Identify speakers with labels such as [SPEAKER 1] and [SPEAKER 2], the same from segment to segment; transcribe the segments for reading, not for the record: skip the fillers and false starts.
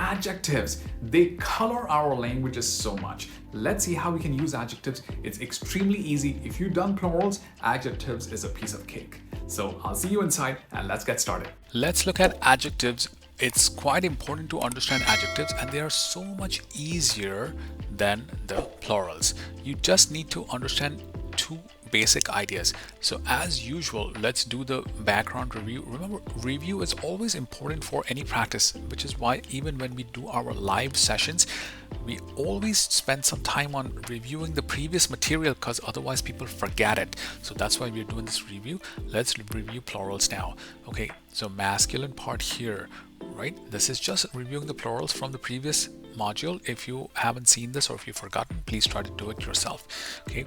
[SPEAKER 1] adjectives. They color our languages so much. Let's see how we can use adjectives. It's extremely easy. If you've done plurals, adjectives is a piece of cake. So I'll see you inside and let's get started. Let's look at adjectives. It's quite important to understand adjectives and they are so much easier than the plurals. You just need to understand two basic ideas. So as usual, let's do the background review. Remember, review is always important for any practice, which is why even when we do our live sessions, we always spend some time on reviewing the previous material because otherwise people forget it. So that's why we're doing this review. Let's review plurals now. Okay, so masculine part here, right? This is just reviewing the plurals from the previous module. If you haven't seen this or if you've forgotten, please try to do it yourself. Okay,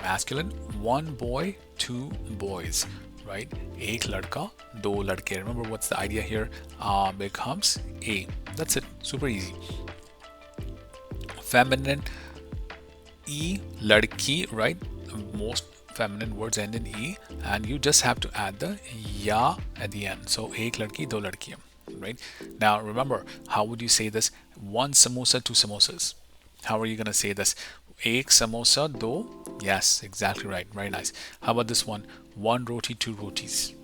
[SPEAKER 1] masculine, one boy, two boys, right? Ek ladka, do ladke. Remember what's the idea here? Becomes a. That's it. Super easy. Feminine, e, ladki, right? Most feminine words end in e, and you just have to add the ya at the end. So ek ladki, do ladkiyan. Right now, remember, how would you say this? One samosa, two samosas. How are you going to say this? Ek samosa, do. Yes, exactly right. Very nice. How about this one? One roti, two rotis.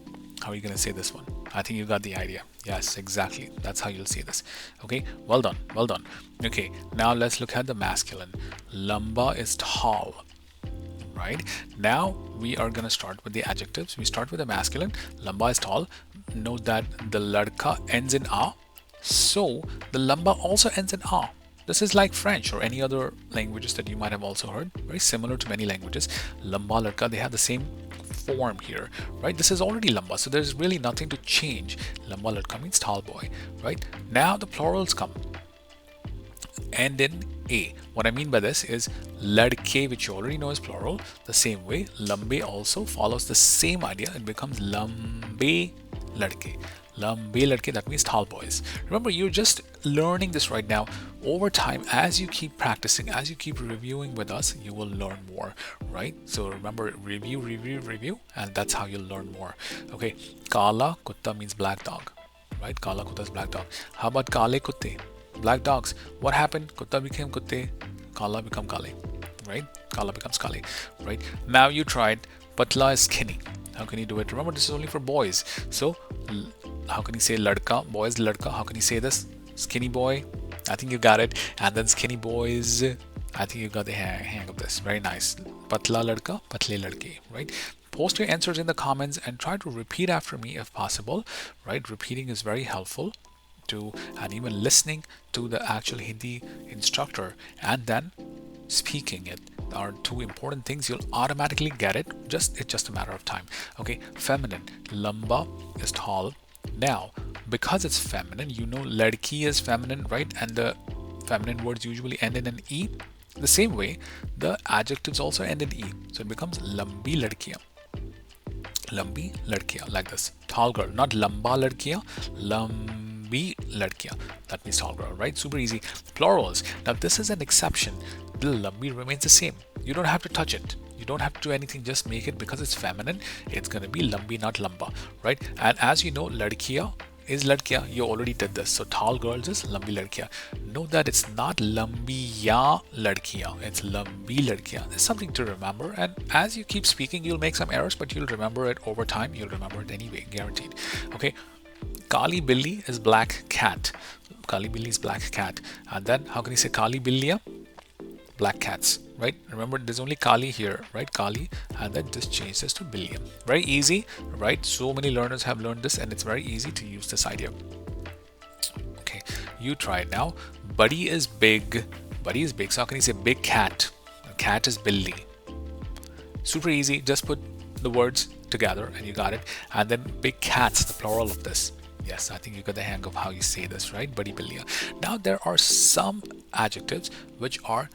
[SPEAKER 1] How are you going to say this one? I think you got the idea. Yes, exactly. That's how you'll say this. Okay, well done. Well done. Okay, now let's look at the masculine. Lamba is tall. Right now we are going to start with the adjectives. We start with the masculine. Lamba is tall. Note that the ladka ends in a, so the lamba also ends in a. This is like French or any other languages that you might have also heard. Very similar to many languages. Lamba, ladka, they have the same form here, right? This is already lamba, so there's really nothing to change. Lamba, ladka means tall boy, right? Now the plurals come. End in a. What I mean by this is ladke, which you already know is plural. The same way, lambe also follows the same idea. It becomes lambe ladke. Lambe ladke, that means tall boys. Remember, you're just learning this right now. Over time, as you keep practicing, as you keep reviewing with us, you will learn more, right? So remember, review, review, review, and that's how you'll learn more. Okay, kala kutta means black dog, right? Kala kutta is black dog. How about kale kutte? Black dogs. What happened? Kutta became kutte, kala become kale, right? Kala becomes kale, right? Now you tried patla is skinny. How can you do it? Remember, this is only for boys. So how can you say ladka? Boys, ladka. How can you say this? Skinny boy. I think you got it. And then skinny boys. I think you got the hang of this. Very nice. Patla ladka, patle ladke, right? Post your answers in the comments and try to repeat after me if possible, right? Repeating is very helpful to, and even listening to the actual Hindi instructor and then speaking it are two important things. You'll automatically get it. It's just a matter of time. Okay, feminine. Lamba is tall. Now, because it's feminine, you know ladki is feminine, right? And the feminine words usually end in an e. The same way, the adjectives also end in e. So it becomes lambi ladkiyan. Lambi ladkiyan, like this. Tall girl, not lamba ladkiyan. Lambi ladkiyan. That means tall girl, right? Super easy. Plurals. Now this is an exception. The lambi remains the same. You don't have to touch it. You don't have to do anything. Just make it because it's feminine. It's going to be lambi, not lamba, right? And as you know, ladkiya is ladkiya. You already did this. So tall girls is lambi ladkiya. Note that it's not lambiya ladkiya. It's lambi ladkiya. There's something to remember. And as you keep speaking, you'll make some errors, but you'll remember it over time. You'll remember it anyway, guaranteed. Okay. Kali billi is black cat. Kali billi is black cat. And then how can you say Kali billiya? Black cats, right? Remember, there's only Kali here, right? Kali, and then just change this to billion. Very easy, right? So many learners have learned this, and it's very easy to use this idea. Okay, you try it now. Buddy is big. Buddy is big. So how can you say big cat? A cat is billi. Super easy. Just put the words together, and you got it. And then big cats, the plural of this. Yes, I think you got the hang of how you say this, right? Badi billiya. Now there are some adjectives which are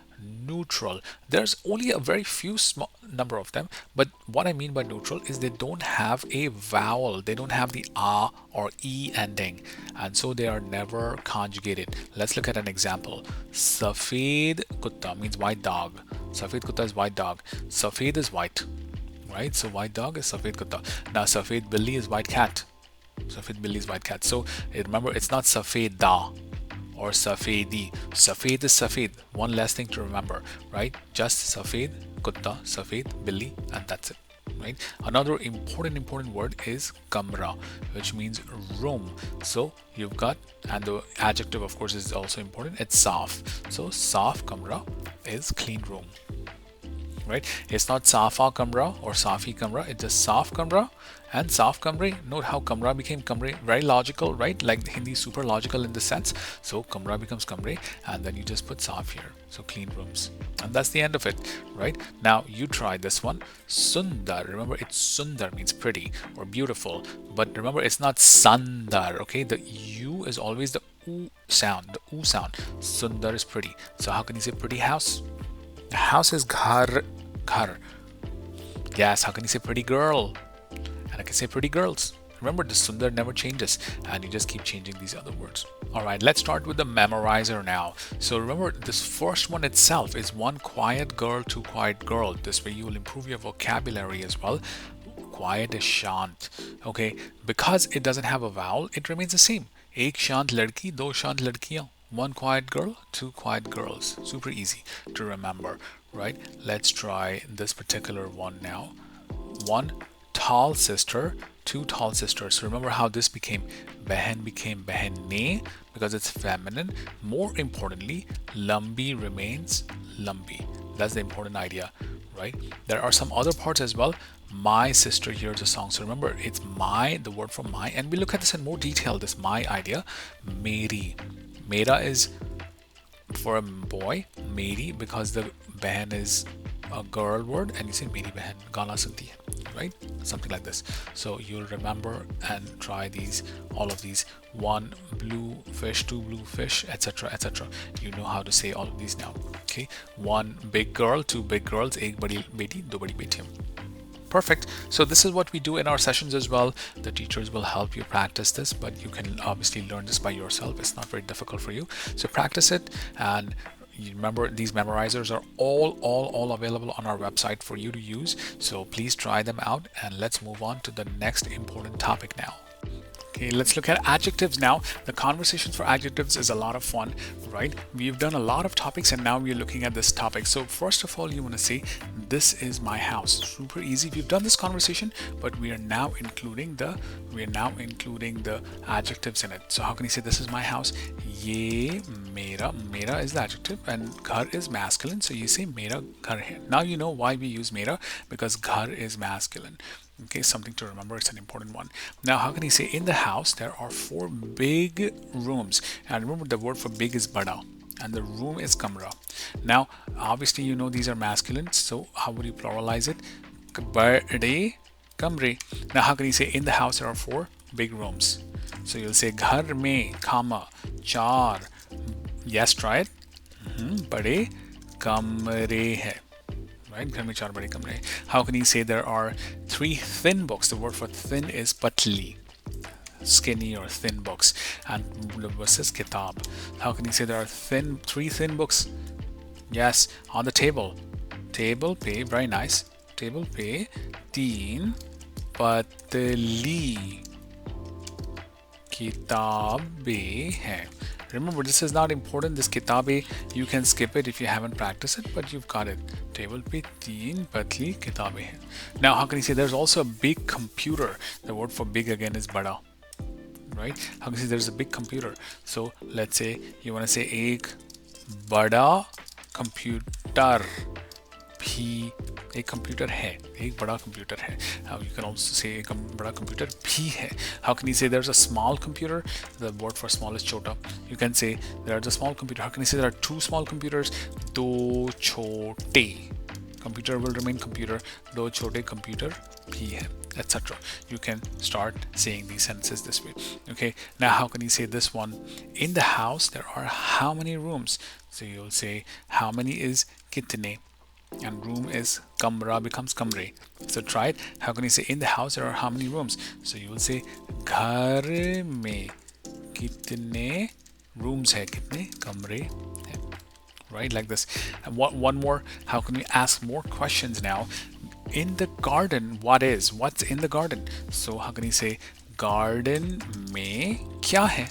[SPEAKER 1] neutral. There's only a very few small number of them, but what I mean by neutral is they don't have a vowel. They don't have the a or e ending, and so they are never conjugated. Let's look at an example. Safed kutta means white dog. Safed kutta is white dog. Safed is white, right? So white dog is safed kutta. Now safed billi is white cat. Safed billi is white cat. So remember, it's not safed da. or safedi. Safed is safed. One less thing to remember, right? Just safed, kutta, safed, billi, and that's it. Right? Another important word is kamra, which means room. So you've got, and the adjective of course is also important, it's saf. So saf kamra is clean room. Right? It's not safa kamra or safi kamra, it's just saf kamra and saf kamre. Note how kamra became kamre, very logical, right? Like the Hindi, super logical in this sense. So kamra becomes kamre, and then you just put saf here, so clean rooms, and that's the end of it. Right? Now you try this one, sundar. Remember, it's sundar means pretty or beautiful, but remember it's not sandar. Okay, the u is always the u sound, the u sound. Sundar is pretty. So how can you say pretty house? The house is ghar, ghar. Yes, how can you say pretty girl? And I can say pretty girls. Remember, the sundar never changes, and you just keep changing these other words. All right, let's start with the memorizer now. So remember, this first one itself is one quiet girl, two quiet girl. This way you will improve your vocabulary as well. Quiet is shant. Okay, because it doesn't have a vowel, it remains the same. Ek shant ladki, do shant ladkiyan. One quiet girl, two quiet girls. Super easy to remember, right? Let's try this particular one now. One tall sister, two tall sisters. So remember how this became behne because it's feminine. More importantly, lambi remains lambi. That's the important idea, right? There are some other parts as well. My sister hears a song. So remember, it's my, the word for my, and we look at this in more detail, this my idea. Meri. Mera is for a boy, meri, because the behan is a girl word, and you say meri behan, gana sunti hai, right? Something like this. So you'll remember and try these, all of these. One blue fish, two blue fish, etc., etc. You know how to say all of these now. Okay. One big girl, two big girls, ek badi beti, do badi betiyan. Perfect. So this is what we do in our sessions as well. The teachers will help you practice this, but you can obviously learn this by yourself. It's not very difficult for you. So practice it, and you remember these memorizers are all available on our website for you to use. So please try them out, and let's move on to the next important topic now. Okay, let's look at adjectives now. The conversations for adjectives is a lot of fun, right? We've done a lot of topics, and now we're looking at this topic. So first of all, you want to say, this is my house. Super easy. We've done this conversation, but we are now including the adjectives in it. So how can you say this is my house? Ye mera. Mera is the adjective, and ghar is masculine. So you say mera ghar hai. Now you know why we use mera, because ghar is masculine. Okay, something to remember. It's an important one. Now, how can you say in the house there are 4 big rooms? And remember, the word for big is bada, and the room is kamra. Now, obviously, you know these are masculine. So how would you pluralize it? Bade kamre. Now, how can you say in the house there are 4 big rooms? So you'll say ghar mein, comma, char. Yes, try it. Bade kamre hai. Right? How can you say there are 3 thin books? The word for thin is patli, skinny or thin books, and versus kitab. How can you say there are 3 thin books? Yes, on the table. Table pe, very nice. Table pe, 3 patli kitabe hai. Remember, this is not important. This kitabe, you can skip it if you haven't practiced it, but you've got it. Table pe 3 patli kitabe hai. Now, how can you say there's also a big computer? The word for big again is bada, right? How can you say there's a big computer? So let's say you want to say ek bada computer bhi. एक computer है, एक बड़ा computer है. You can also say एक बड़ा computer भी है. How can you say there's a small computer? The word for small is chota. You can say there's a small computer. How can you say there are 2 small computers? दो छोटे. Computer will remain computer. दो छोटे computer भी है, etc. You can start saying these sentences this way. Okay. Now, how can you say this one? In the house there are how many rooms? So you'll say how many is kitne. And room is kamra becomes kamre. So try it. How can you say in the house there are how many rooms? So you will say ghar mein kitne rooms hai, kitne kamre hai. Right, like this. And one more. How can we ask more questions now? In the garden, what's in the garden? So how can you say garden mein kya hai?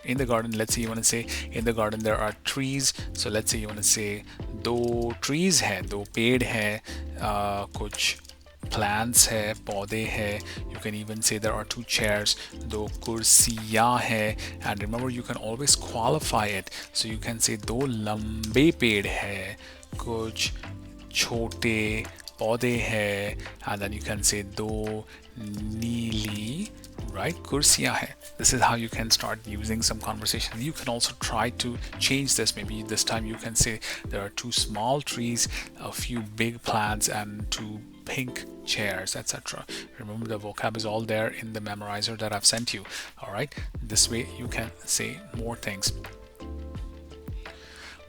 [SPEAKER 1] In the garden, let's say you want to say in the garden there are trees. So let's say you want to say दो trees है, दो पेड़ है, कुछ plants है, पौधे है. You can even say there are two chairs, दो कुर्सियाँ है. And remember, you can always qualify it. So you can say दो लंबे पेड़ है, कुछ छोटे पौधे है. And then you can say दो नीली, right, kursiyan hai. This is how you can start using some conversation. You can also try to change this. Maybe this time you can say there are two small trees, a few big plants, and two pink chairs, etc. Remember, the vocab is all there in the memorizer that I've sent you. All right, this way you can say more things.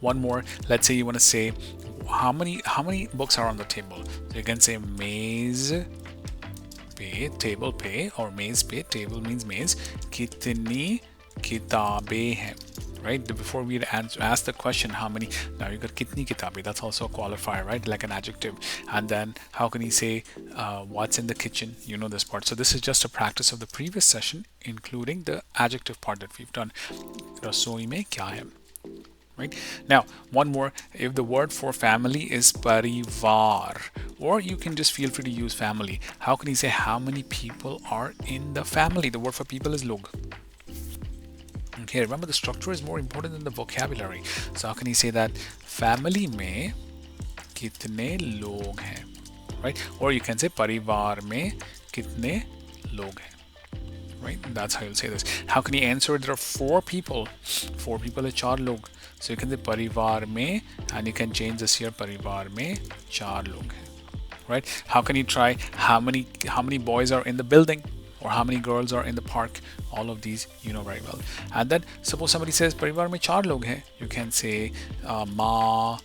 [SPEAKER 1] One more, let's say you want to say how many books are on the table. So you can say maze पे, table पे, or मेज पे, table means मेज, कितनी किताबें हैं, right? Before we ask the question how many, now you got कितनी किताबें, that's also a qualifier, right? Like an adjective. And then how can you say what's in the kitchen? You know this part. So this is just a practice of the previous session, including the adjective part that we've done. रसोई में क्या है? Right? Now, one more, if the word for family is parivar, or you can just feel free to use family. How can you say how many people are in the family? The word for people is log. Okay, remember the structure is more important than the vocabulary. So how can you say that family में कितने लोग हैं? Right? Or you can say परिवार में कितने लोग हैं? Right? That's how you'll say this. How can you answer there are four people? Four people है चार लोग. So you can say परिवार में, and you can change this here, परिवार में चार लोग हैं. Right? How can you try how many boys are in the building, or how many girls are in the park? All of these you know very well. And then suppose somebody says परिवार में चार लोग हैं, you can say माँ,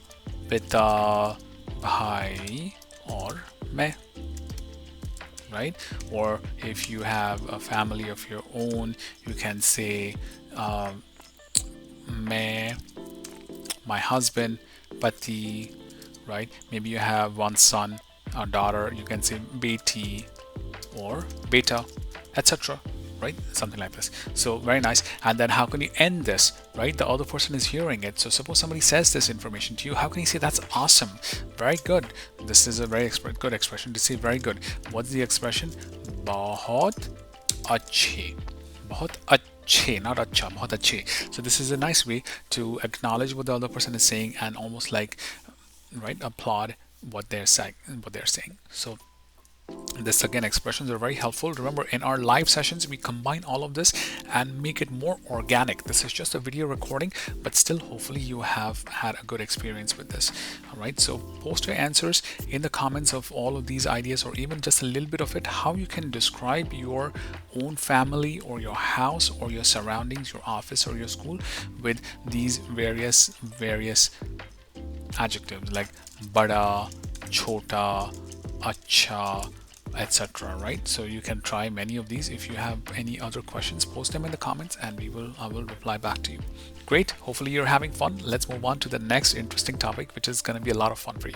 [SPEAKER 1] पिता, भाई और मैं. Right? Or if you have a family of your own, you can say मैं, my husband, pati, right? Maybe you have one son, a daughter, you can say beti or beta, etc. Right? Something like this. So very nice. And then how can you end this? Right? The other person is hearing it. So suppose somebody says this information to you, how can you say that's awesome? Very good. This is a very good expression to say very good. What's the expression? बहुत अच्छे. बहुत अच्छे, not अच्छा, बहुत अच्छे. So this is a nice way to acknowledge what the other person is saying and almost like, right, applaud what they're saying. So this again, expressions are very helpful. Remember, in our live sessions we combine all of this and make it more organic. This is just a video recording, but still hopefully you have had a good experience with this. All right, so post your answers in the comments of all of these ideas, or even just a little bit of it, how you can describe your own family or your house or your surroundings, your office or your school, with these various adjectives like bada, chota, acha, etc. Right? So you can try many of these. If you have any other questions, post them in the comments and I will reply back to you. Great. Hopefully you're having fun. Let's move on to the next interesting topic, which is going to be a lot of fun for you.